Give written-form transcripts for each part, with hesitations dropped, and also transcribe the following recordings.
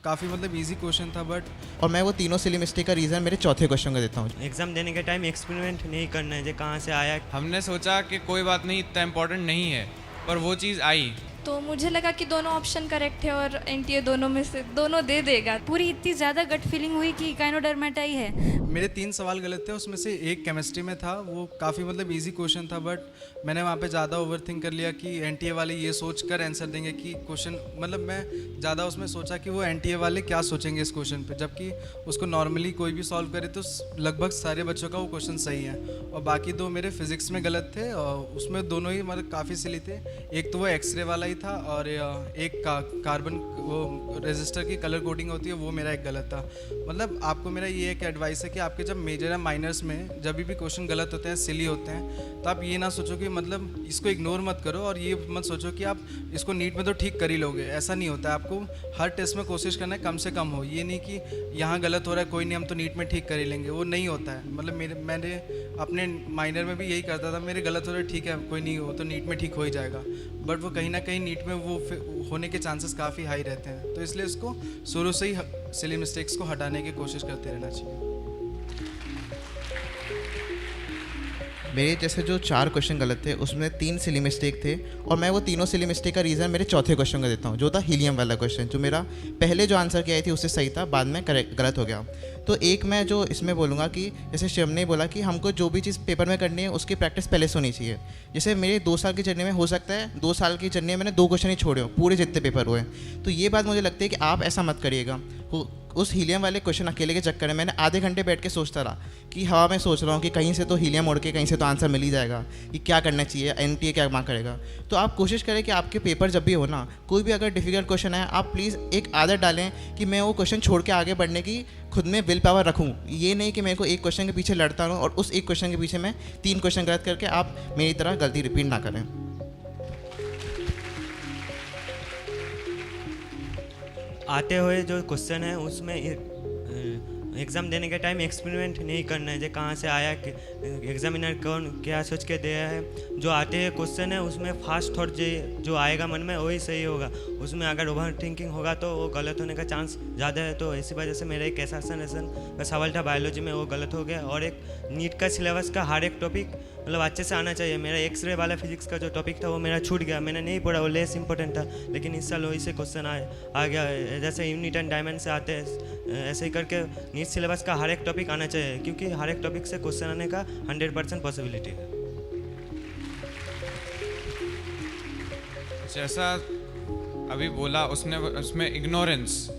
काफ़ी मतलब easy question था बट और मैं वो तीनों सिली मिस्टेक का रीज़न मेरे चौथे क्वेश्चन का देता हूँ। एग्ज़ाम देने के टाइम एक्सपेरिमेंट नहीं करना है जो कहाँ से आया। हमने सोचा कि कोई बात नहीं, इतना इम्पोर्टेंट नहीं है, पर वो चीज़ आई। तो मुझे लगा कि दोनों ऑप्शन करेक्ट है और एनटीए दोनों में से दोनों दे देगा। पूरी इतनी ज़्यादा गट फीलिंग हुई कि गायनोडर्मेटा ही है। मेरे 3 सवाल गलत थे, उसमें से एक केमिस्ट्री में था, वो काफ़ी मतलब इजी क्वेश्चन था बट मैंने वहाँ पे ज़्यादा ओवरथिंक कर लिया कि एनटीए वाले ये सोच कर आंसर देंगे कि क्वेश्चन, मतलब मैं ज़्यादा उसमें सोचा कि वो एनटीए वाले क्या सोचेंगे इस क्वेश्चन पे, जबकि उसको नॉर्मली कोई भी सॉल्व करे तो लगभग सारे बच्चों का वो क्वेश्चन सही है। और बाकी दो मेरे फिजिक्स में गलत थे और उसमें दोनों ही मतलब काफ़ी सिली थे। एक तो वो एक्सरे वाला ही था और एक कार्बन वो रेजिस्टर की कलर कोडिंग होती है, वो मेरा एक गलत था। मतलब आपको मेरा ये एक एडवाइस है कि आपके जब मेजर या माइनर्स में जब भी क्वेश्चन गलत होते हैं, सिली होते हैं, तो आप ये ना सोचो कि मतलब इसको इग्नोर मत करो और ये मत सोचो कि आप इसको नीट में तो ठीक कर ही लोगे, ऐसा नहीं होता है। आपको हर टेस्ट में कोशिश करना है कम से कम हो, ये नहीं कि यहाँ गलत हो रहा है कोई नहीं हम तो नीट में ठीक कर ही लेंगे, वो नहीं होता है। मतलब मैंने अपने माइनर में भी यही करता था, मेरे गलत हो रहा है ठीक है कोई नहीं, हो तो नीट में ठीक हो ही जाएगा, बट वो कहीं ना कहीं नीट में वो होने के चांसेस काफ़ी हाई रहते हैं। तो इसलिए इसको शुरू से ही सिली मिस्टेक्स को हटाने की कोशिश करते रहना चाहिए। मेरे जैसे जो 4 क्वेश्चन गलत थे उसमें 3 सिली मिस्टेक थे और मैं वो तीनों सिली मिस्टेक का रीज़न मेरे चौथे क्वेश्चन का देता हूँ, जो था हीलियम वाला क्वेश्चन, जो मेरा पहले जो आंसर किया थी उससे सही था, बाद में गलत हो गया। तो एक मैं जो इसमें बोलूँगा कि जैसे शिवम ने बोला कि हमको जो भी चीज़ पेपर में करनी है उसकी प्रैक्टिस पहले से होनी चाहिए। जैसे मेरे 2 साल की जर्नी में हो सकता है 2 साल की जर्नी में मैंने 2 क्वेश्चन ही छोड़े हो पूरे जितने पेपर हुए, तो ये बात मुझे लगती है कि आप ऐसा मत करिएगा। उस हीलियम वाले क्वेश्चन अकेले के चक्कर में मैंने आधे घंटे बैठ के सोचता रहा कि हवा में सोच रहा हूँ कि कहीं से तो हीलियम उड़ के कहीं से तो आंसर मिल ही जाएगा, कि क्या करना चाहिए, एनटीए क्या मार्क करेगा। तो आप कोशिश करें कि आपके पेपर जब भी हो ना, कोई भी अगर डिफ़िकल्ट क्वेश्चन है, आप प्लीज़ एक आदत डालें कि मैं वो क्वेश्चन छोड़ के आगे बढ़ने की खुद में विल पावर रखूँ। ये नहीं कि मेरे को एक क्वेश्चन के पीछे लड़ता रहूँ और उस एक क्वेश्चन के पीछे मैं 3 क्वेश्चन गलत करके आप मेरी तरह गलती रिपीट ना करें। आते हुए जो क्वेश्चन है उसमें एग्ज़ाम देने के टाइम एक्सपेरिमेंट नहीं करना है जो कहाँ से आया, एग्जामिनर कौन क्या सोच के दिया है। जो आते हैं क्वेश्चन है उसमें फास्ट थॉट जो आएगा मन में वही सही होगा, उसमें अगर ओवर थिंकिंग होगा तो वो गलत होने का चांस ज़्यादा है। तो इसी वजह से मेरा एक ऐसा का सवाल था बायोलॉजी में, वो गलत हो गया। और एक नीट का सिलेबस का हर एक टॉपिक मतलब अच्छे से आना चाहिए। मेरा एक्सरे वाला फिजिक्स का जो टॉपिक था वो मेरा छूट गया, मैंने नहीं पढ़ा, वो लेस इंपॉर्टेंट था, लेकिन इस साल वही से क्वेश्चन आ गया। जैसे यूनिट एंड डायमंड से आते हैं ऐसे ही करके नीट सिलेबस का हर एक टॉपिक आना चाहिए, क्योंकि हर एक टॉपिक से क्वेश्चन आने का 100% पॉसिबिलिटी है। जैसा अभी बोला उसमें इग्नोरेंस,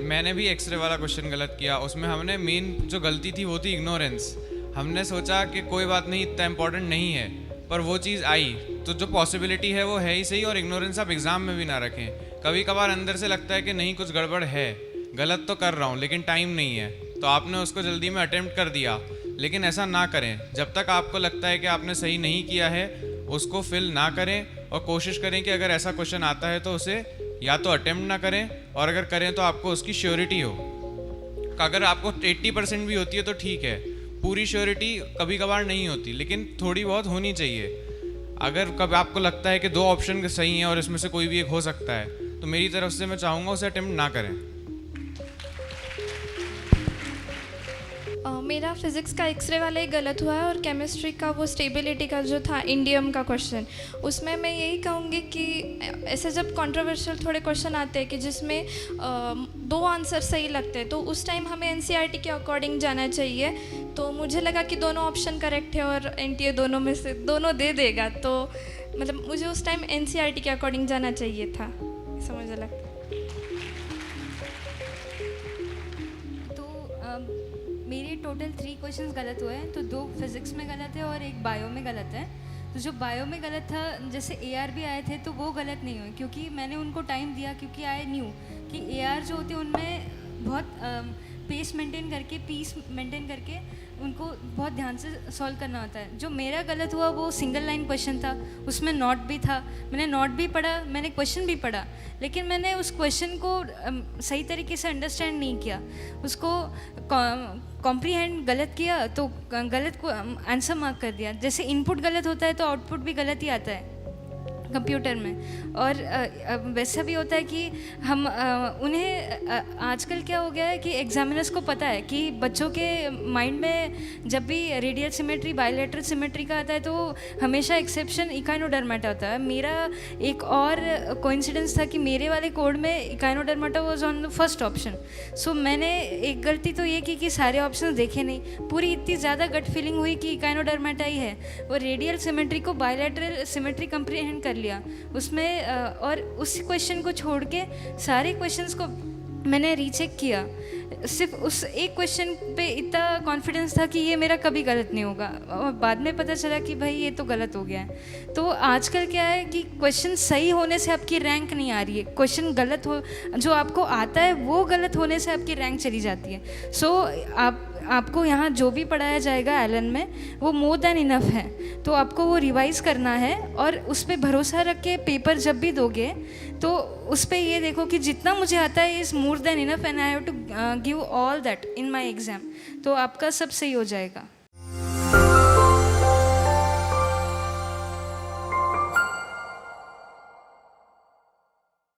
मैंने भी एक्सरे वाला क्वेश्चन गलत किया, उसमें हमने मेन जो गलती थी वो थी इग्नोरेंस। हमने सोचा कि कोई बात नहीं, इतना इम्पोर्टेंट नहीं है, पर वो चीज़ आई, तो जो पॉसिबिलिटी है वो है ही सही। और इग्नोरेंस आप एग्ज़ाम में भी ना रखें। कभी कभार अंदर से लगता है कि नहीं कुछ गड़बड़ है, गलत तो कर रहा हूँ लेकिन टाइम नहीं है, तो आपने उसको जल्दी में अटेम्प्ट कर दिया, लेकिन ऐसा ना करें। जब तक आपको लगता है कि आपने सही नहीं किया है उसको फिल ना करें और कोशिश करें कि अगर ऐसा क्वेश्चन आता है तो उसे या तो अटेम्प्ट ना करें, और अगर करें तो आपको उसकी श्योरिटी हो। अगर आपको 80% भी होती है तो ठीक है, पूरी श्योरिटी कभी कभार नहीं होती, लेकिन थोड़ी बहुत होनी चाहिए। अगर कभी आपको लगता है कि 2 ऑप्शन सही हैं और इसमें से कोई भी एक हो सकता है, तो मेरी तरफ से मैं चाहूँगा उसे अटेम्प्ट ना करें। मेरा फिज़िक्स का एक्सरे वाला ही गलत हुआ है और केमिस्ट्री का वो स्टेबिलिटी का जो था इंडियम का क्वेश्चन, उसमें मैं यही कहूँगी कि ऐसे जब कंट्रोवर्शियल थोड़े क्वेश्चन आते हैं कि जिसमें 2 आंसर सही लगते हैं, तो उस टाइम हमें एनसीईआरटी के अकॉर्डिंग जाना चाहिए। तो मुझे लगा कि दोनों ऑप्शन करेक्ट है और एनटीए दोनों में से दोनों दे देगा, तो मतलब मुझे उस टाइम एनसीईआरटी के अकॉर्डिंग जाना चाहिए था, ऐसा मुझे लगता है। मेरे टोटल 3 क्वेश्चंस गलत हुए हैं, तो 2 फिज़िक्स में गलत है और 1 बायो में गलत है। तो जो बायो में गलत था, जैसे AR भी आए थे तो वो गलत नहीं हुए, क्योंकि मैंने उनको टाइम दिया, क्योंकि आई न्यू कि AR जो होते हैं उनमें बहुत पीस मेंटेन करके उनको बहुत ध्यान से सॉल्व करना होता है। जो मेरा गलत हुआ वो सिंगल लाइन क्वेश्चन था, उसमें नॉट भी था, मैंने नॉट भी पढ़ा, मैंने क्वेश्चन भी पढ़ा, लेकिन मैंने उस क्वेश्चन को सही तरीके से अंडरस्टैंड नहीं किया, उसको कॉम्प्रीहेंड गलत किया, तो गलत को आंसर मार्क कर दिया। जैसे इनपुट गलत होता है तो आउटपुट भी गलत ही आता है। कंप्यूटर में। और वैसा भी होता है कि हम उन्हें आजकल क्या हो गया है कि एग्जामिनर्स को पता है कि बच्चों के माइंड में जब भी रेडियल सिमेट्री बायलैटरल सिमेट्री का आता है तो हमेशा एक्सेप्शन इकाइनोडर्माटा होता है। मेरा एक और कोइंसिडेंस था कि मेरे वाले कोड में echinodermata was on the first option. So मैंने एक गलती तो ये की कि सारे ऑप्शन देखे नहीं, पूरी इतनी ज़्यादा गट फीलिंग हुई कि इकाइनोडर्माटा ही है, वो रेडियल सिमेट्री को बायलैटरल सिमेट्री कंप्रीहेंड कर लिया उसमें। और उस क्वेश्चन को छोड़ के सारे क्वेश्चंस को मैंने रीचेक किया, सिर्फ उस एक क्वेश्चन पे इतना कॉन्फिडेंस था कि ये मेरा कभी गलत नहीं होगा, और बाद में पता चला कि भाई ये तो गलत हो गया है। तो आजकल क्या है कि क्वेश्चन सही होने से आपकी रैंक नहीं आ रही है, क्वेश्चन गलत हो जो आपको आता है वो गलत होने से आपकी रैंक चली जाती है। सो आपको यहाँ जो भी पढ़ाया जाएगा एलन में वो मोर देन इनफ है, तो आपको वो रिवाइज़ करना है और उस पर भरोसा रख के पेपर जब भी दोगे तो उस पर ये देखो कि जितना मुझे आता है is more than enough and I have to give all that in my exam, तो आपका सब सही हो जाएगा।